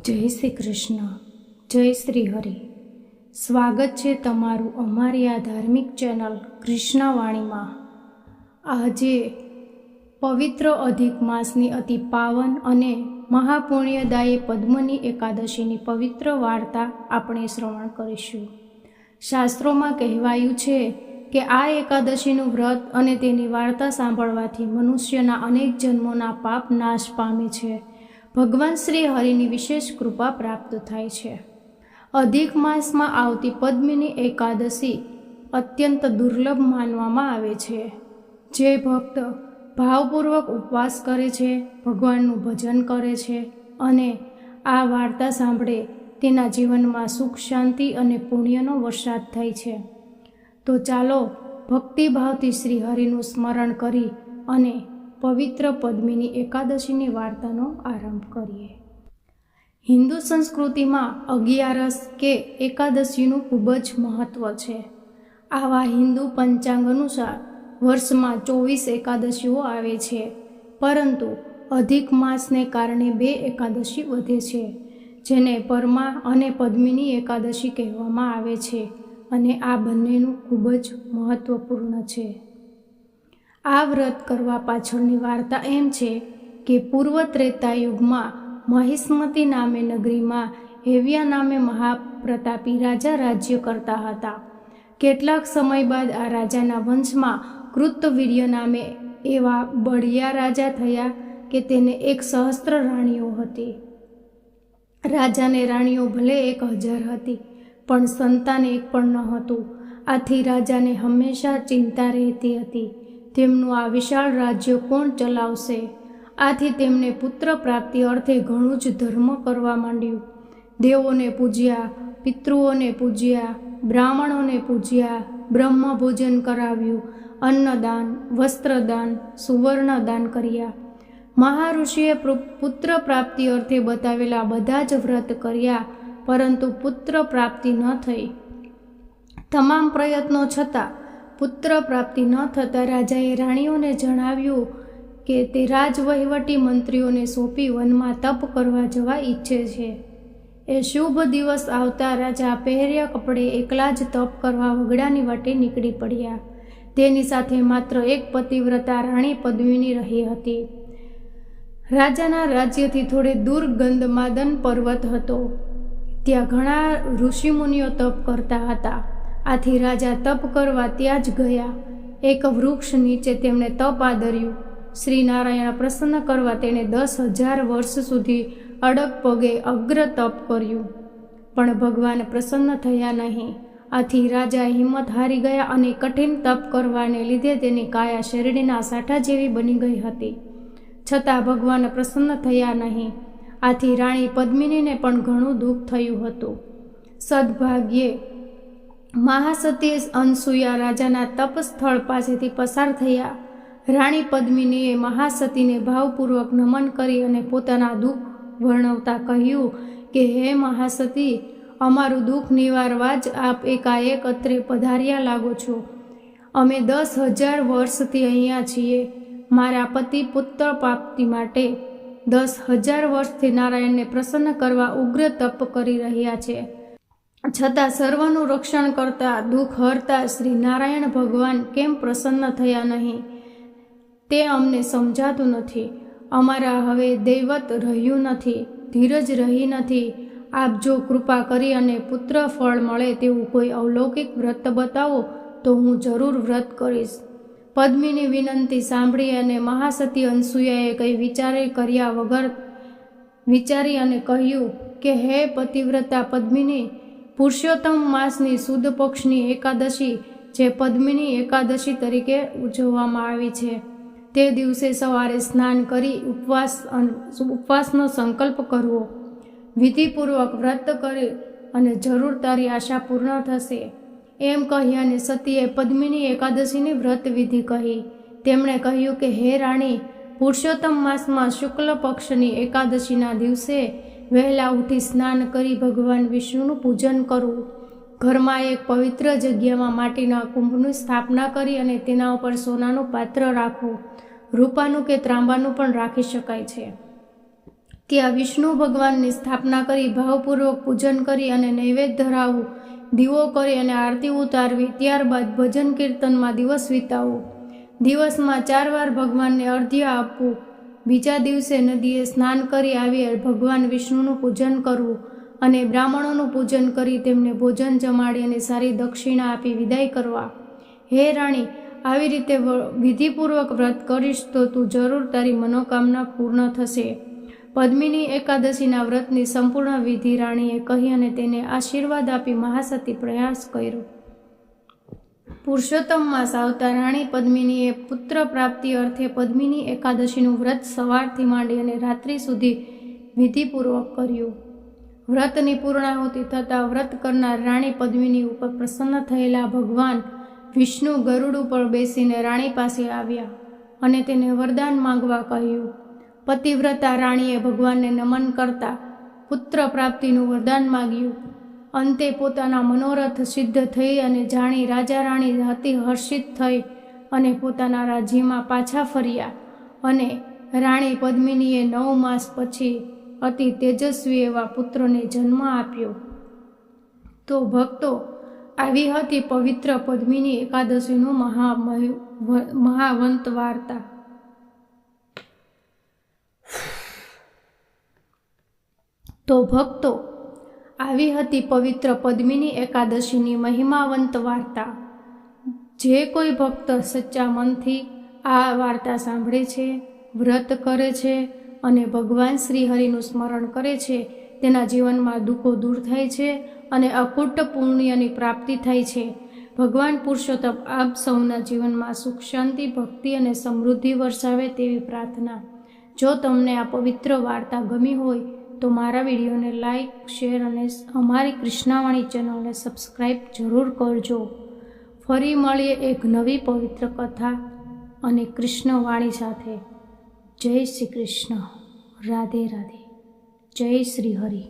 જય શ્રી કૃષ્ણ, જય શ્રી હરિ. સ્વાગત છે તમારું અમારી આ ધાર્મિક ચેનલ કૃષ્ણવાણીમાં. આજે પવિત્ર અધિક માસની અતિ પાવન અને મહાપુણ્યદાયી પદ્મની એકાદશીની પવિત્ર વાર્તા આપણે શ્રવણ કરીશું. શાસ્ત્રોમાં કહેવાયું છે કે આ એકાદશીનું વ્રત અને તેની વાર્તા સાંભળવાથી મનુષ્યના અનેક જન્મોના પાપ નાશ પામે છે. ભગવાન શ્રી હરિની વિશેષ કૃપા પ્રાપ્ત થાય છે. અધિક માસમાં આવતી પદ્મિની એકાદશી અત્યંત દુર્લભ માનવામાં આવે છે. જે ભક્ત ભાવપૂર્વક ઉપવાસ કરે છે, ભગવાનનું ભજન કરે છે અને આ વાર્તા સાંભળે તેના જીવનમાં સુખ, શાંતિ અને પુણ્યનો વરસાદ થાય છે. તો ચાલો ભક્તિભાવથી શ્રી હરિનું સ્મરણ કરી અને પવિત્ર પદ્મિની એકાદશીની વાર્તાનો આરંભ કરીએ. હિન્દુ સંસ્કૃતિમાં અગિયારસ કે એકાદશીનું ખૂબ જ મહત્ત્વ છે. આવા હિન્દુ પંચાંગ અનુસાર વર્ષમાં 24 એકાદશીઓ આવે છે, પરંતુ અધિક માસને કારણે 2 એકાદશી વધે છે, જેને પરમાં અને પદ્મિની એકાદશી કહેવામાં આવે છે અને આ બંનેનું ખૂબ જ મહત્ત્વપૂર્ણ છે. આ વ્રત કરવા પાછળની વાર્તા એમ છે કે પૂર્વ ત્રેતા યુગમાં મહિષ્મતી નામે નગરીમાં હેવ્યા નામે મહાપ્રતાપી રાજા રાજ્ય કરતા હતા. કેટલાક સમય બાદ આ રાજાના વંશમાં કૃતવીર્ય નામે એવા બળિયા રાજા થયા કે તેને 1,000 રાણીઓ હતી. રાજાને રાણીઓ ભલે 1,000 હતી, પણ સંતાન એક પણ ન હતું. આથી રાજાને હંમેશા ચિંતા રહેતી હતી, તેમનું આ વિશાળ રાજ્ય કોણ ચલાવશે. આથી તેમને પુત્ર પ્રાપ્તિ અર્થે ઘણું જ ધર્મ કરવા માંડ્યું. દેવોને પૂજ્યા, પિતૃઓને પૂજ્યા, બ્રાહ્મણોને પૂજ્યા, બ્રહ્મ ભોજન કરાવ્યું, અન્નદાન, વસ્ત્રદાન, સુવર્ણદાન કર્યા. મહાઋષિએ પુત્ર પ્રાપ્તિ અર્થે બતાવેલા બધા જ વ્રત કર્યા, પરંતુ પુત્ર પ્રાપ્તિ ન થઈ. તમામ પ્રયત્નો છતાં પુત્ર પ્રાપ્તિ ન થતાં રાજાએ રાણીઓને જણાવ્યું કે તે રાજવહીવટી મંત્રીઓને સોંપી વનમાં તપ કરવા જવા ઈચ્છે છે. એ શુભ દિવસ આવતા રાજા પહેર્યા કપડે એકલા જ તપ કરવા વગડાની વાટે નીકળી પડ્યા. તેની સાથે માત્ર એક પતિવ્રતા રાણી પદ્મિની રહી હતી. રાજાના રાજ્યથી થોડે દૂર ગંધમાદન પર્વત હતો. ત્યાં ઘણા ઋષિમુનિઓ તપ કરતા હતા. આથી રાજા તપ કરવા ત્યાં જ ગયા. એક વૃક્ષ નીચે તેમણે તપ આદર્યું. શ્રી નારાયણ પ્રસન્ન કરવા તેણે 10,000 વર્ષ સુધી અડગ પગે અગ્ર તપ કર્યું, પણ ભગવાન પ્રસન્ન થયા નહીં. આથી રાજા હિંમત હારી ગયા અને કઠિન તપ કરવાને લીધે તેની કાયા શેરડીના સાઠા જેવી બની ગઈ હતી. છતાં ભગવાન પ્રસન્ન થયા નહીં. આથી રાણી પદ્મિનીને પણ ઘણું દુઃખ થયું હતું. સદભાગ્યે મહાસતી અનસુયા રાજાના તપસ્થળ પાસેથી પસાર થયા. રાણી પદ્મિનીએ મહાસતીને ભાવપૂર્વક નમન કરી અને પોતાના દુઃખ વર્ણવતા કહ્યું કે હે મહાસતી, અમારું દુઃખ નિવારવા જ આપ એકાએક અત્રે પધાર્યા લાગો છો. અમે 10,000 વર્ષથી અહીંયા છીએ. મારા પતિ પુત્ર પ્રાપ્તિ માટે 10,000 વર્ષથી નારાયણને પ્રસન્ન કરવા ઉગ્ર તપ કરી રહ્યા છે. છતાં સર્વનું રક્ષણ કરતા, દુઃખ હરતા શ્રી નારાયણ ભગવાન કેમ પ્રસન્ન થયા નહીં તે અમને સમજાતું નથી. અમારા હવે દૈવત રહ્યું નથી, ધીરજ રહી નથી. આપ જો કૃપા કરી અને પુત્ર ફળ મળે તેવું કોઈ અલૌકિક વ્રત બતાવો તો હું જરૂર વ્રત કરીશ. પદ્મિની વિનંતી સાંભળી અને મહાસતી અનસુયાએ કંઈ કર્યા વગર વિચારી અને કહ્યું કે હે પતિવ્રતા પદ્મિની, પુરુષોત્તમ માસની સુદ પક્ષની એકાદશી જે પદ્મિની એકાદશી તરીકે ઉજવવામાં આવી છે, તે દિવસે સવારે સ્નાન કરી ઉપવાસનો સંકલ્પ કરવો. વિધિપૂર્વક વ્રત કરી અને જરૂર તારી આશા પૂર્ણ થશે. એમ કહી અને સતીએ પદ્મિની એકાદશીની વ્રત વિધિ કહી. તેમણે કહ્યું કે હે રાણી, પુરુષોત્તમ માસમાં શુક્લ પક્ષની એકાદશીના દિવસે વહેલા ઉઠી સ્નાન કરી ભગવાન વિષ્ણુનું પૂજન કરવું. ઘરમાં એક પવિત્ર જગ્યામાં માટીના કુંભની સ્થાપના કરી અને તેના ઉપર સોનાનું પાત્ર રાખવું. રૂપાનું કે ત્રાંબાનું પણ રાખી શકાય છે. ત્યાં વિષ્ણુ ભગવાનની સ્થાપના કરી ભાવપૂર્વક પૂજન કરી અને નૈવેદ્ય ધરાવવું, દીવો કરી અને આરતી ઉતારવી, ત્યારબાદ ભજન કીર્તનમાં દિવસ વિતાવવો. દિવસમાં 4 વાર ભગવાનને અર્ઘ્ય આપવું. બીજા દિવસે નદીએ સ્નાન કરી આવી ભગવાન વિષ્ણુનું પૂજન કરવું અને બ્રાહ્મણોનું પૂજન કરી તેમને ભોજન જમાડી અને સારી દક્ષિણા આપી વિદાય કરવા. હે રાણી, આવી રીતે વિધિપૂર્વક વ્રત કરીશ તો તું જરૂર તારી મનોકામના પૂર્ણ થશે. પદ્મિની એકાદશીના વ્રતની સંપૂર્ણ વિધિ રાણીએ કહી અને તેને આશીર્વાદ આપી મહાસતી પ્રયાસ કર્યો. પુરુષોત્તમ માસ આવતા રાણી પદ્મિનીએ પુત્ર પ્રાપ્તિ અર્થે પદ્મિની એકાદશીનું વ્રત સવારથી માંડી અને રાત્રિ સુધી વિધિપૂર્વક કર્યું. વ્રતની પૂર્ણાહુતિ થતાં વ્રત કરનાર રાણી પદ્મિની ઉપર પ્રસન્ન થયેલા ભગવાન વિષ્ણુ ગરુડ ઉપર બેસીને રાણી પાસે આવ્યા અને તેને વરદાન માંગવા કહ્યું. પતિવ્રતા રાણીએ ભગવાનને નમન કરતા પુત્ર પ્રાપ્તિનું વરદાન માગ્યું. અંતે પોતાના મનોરથ સિદ્ધ થઈ અને જાણી રાજા રાણી અતિ હર્ષિત થઈ અને પોતાના રાજ્યમાં પાછા ફર્યા અને રાણી પદ્મિનીએ 9 માસ પછી અતિ તેજસ્વી એવા પુત્રને જન્મ આપ્યો. તો ભક્તો, આવી હતી પવિત્ર પદ્મિની એકાદશીનું મહાવંત વાર્તા. તો ભક્તો, આવી હતી પવિત્ર પદ્મિની એકાદશીની મહિમાવંત વાર્તા. જે કોઈ ભક્ત સચ્ચા મનથી આ વાર્તા સાંભળે છે, વ્રત કરે છે અને ભગવાન શ્રી હરિનું સ્મરણ કરે છે, તેના જીવનમાં દુઃખો દૂર થાય છે અને અકૂટ પુણ્યની પ્રાપ્તિ થાય છે. ભગવાન પુરુષોત્તમ આપ સૌના જીવનમાં સુખ, શાંતિ, ભક્તિ અને સમૃદ્ધિ વરસાવે તેવી પ્રાર્થના. જો તમને આ પવિત્ર વાર્તા ગમી હોય તો મારા વિડીયોને લાઈક, શેર અને અમારી કૃષ્ણાવાણી ચેનલને સબસ્ક્રાઈબ જરૂર કરજો. ફરી મળીએ એક નવી પવિત્ર કથા અને કૃષ્ણવાણી સાથે. જય શ્રી કૃષ્ણ. રાધે રાધે. જય શ્રી હરિ.